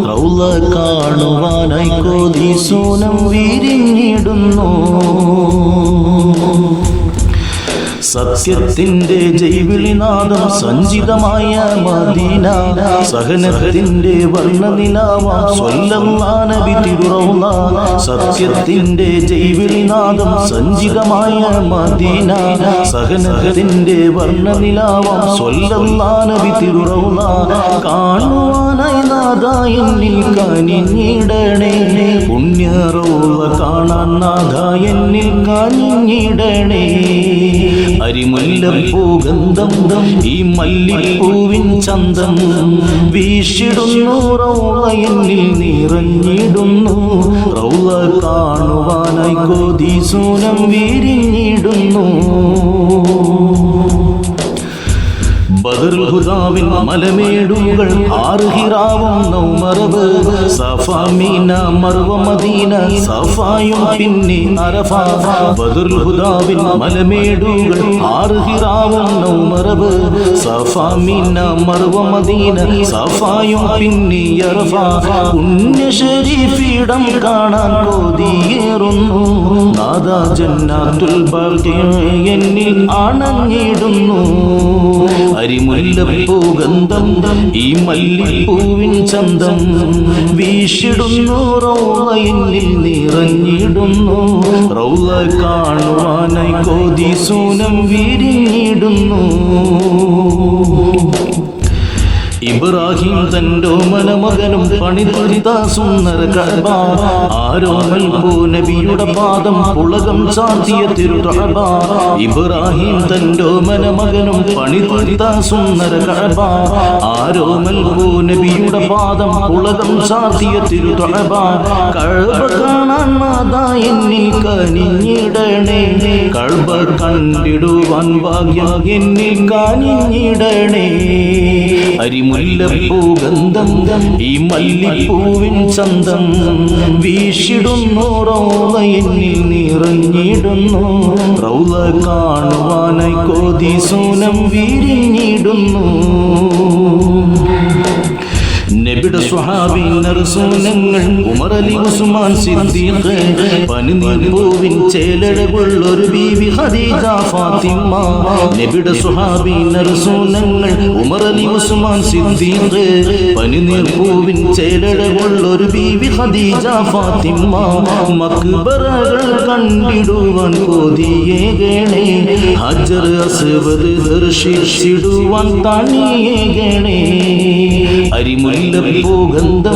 റൗള കാണുവാനായി കൊതി സൂനം വിരിഞ്ഞിടുന്നു. സത്യത്തിന്റെ ജൈവിളിനാദം സഞ്ചിതമായ മദീന, സഹനത്തിന്റെ വർണ്ണനിലാവാം സ്വല്ലല്ലാഹു നബി തിരുറൗള. സത്യത്തിന്റെ ജൈവിളിനാദം സഞ്ചിതമായ മദീന, സഹനത്തിന്റെ വർണ്ണനിലാവാം സ്വല്ലല്ലാഹു നബി തിരുറൗള. കാണുവാനായി നാദാ എന്നിൽ കനിഞ്ഞിടണേ, പുണ്യ റൗള കാണാൻ നാദാ എന്നിൽ കനിഞ്ഞിടണേ. അരിമുല്ലപ്പൂ ഗന്ധം ഈ മല്ലിപ്പൂവിൻ ചന്തം വീശിടുന്നു. റൗള എന്നിൽ നിറഞ്ഞിടുന്നു. റൗള കാണുവാനായി കൊതി സൂനം വിരിഞ്ഞിടുന്നു. ബദറുൽ ഹുദാവിൻ മലമേടുകൾ ആർഹിറാവും നൗമറവ്, സഫ മീന മർവ മദീന സഫായും പിന്നെ അറഫ. ബദറുൽ ഹുദാവിൻ മലമേടുകൾ ആർഹിറാവും നൗമറവ്, സഫ മീന മർവ മദീന സഫായും പിന്നെ അറഫ. പുണ്യ ശരീഫിടം കാണാൻ കൊതിയേറുന്നു. നാദാ ജന്നാത്തുൽ ബഖീ എന്നിൽ അണഞ്ഞിടുന്നു. അരിമുല്ലപ്പൂ ഗന്ധം ഈ മല്ലിപ്പൂവിൻ ചന്തം വീശിടുന്നു. റൗള എന്നിൽ നിറഞ്ഞിടുന്നു. റൗള കാണുവാനായി കൊതി സൂനം വിരിഞ്ഞിടുന്നു. ഇബ്രാഹിം തന്റെ മനമകനും പണിതുരിത സുന്ദര കഅബ, ആരോമൽ പൂ നബിയുടെ പാദം പുളകം ചാർത്തിയ തിരുകഅബ. ഇബ്രാഹിം തന്റെ മനമകനും പണിതുരിത സുന്ദര കഅബ, ആരോമൽ പൂ നബിയുടെ പാദം പുളകം ചാർത്തിയ തിരുകഅബ. കഅബ കാണാൻ നാദാ എന്നിൽ കനിഞ്ഞിടണേ, കഅബ കണ്ടിടുവാൻ ഭാഗ്യം എന്നിൽ കനിഞ്ഞിടണേ. അരിമുല്ലപ്പൂ ഗന്ധം ഈ മല്ലിപ്പൂവിൻ ചന്തം വീശിടുന്നു. റൗള എന്നിൽ നിറഞ്ഞിടുന്നു. റൗള കാണുവാനായി കൊതി സൂനം വിരിഞ്ഞിടുന്നു. നബിയുടെ സ്വഹാബി നർസൂലങ്ങൾ ഉമർ അലി ഉസ്മാൻ സിദ്ദീഖ്, പനിനീർപ്പൂവിൻ ചേലഴകുള്ളൊരു ബീവി ഖദീജ ഫാത്തിമ. നബിയുടെ സ്വഹാബി നർസൂലങ്ങൾ ഉമർ അലി ഉസ്മാൻ സിദ്ദീഖ്, പനിനീർപ്പൂവിൻ ചേലഴകുള്ളൊരു ബീവി ഖദീജ ഫാത്തിമ. മക്ബറകൾ കണ്ടിടുവാൻ കൊതിയേകണേ, ഹജർ അസ്വദ് ദർശിച്ചിടുവാൻ തണിയേകണേ. അരിമുല്ലപ്പൂ ഗന്ധം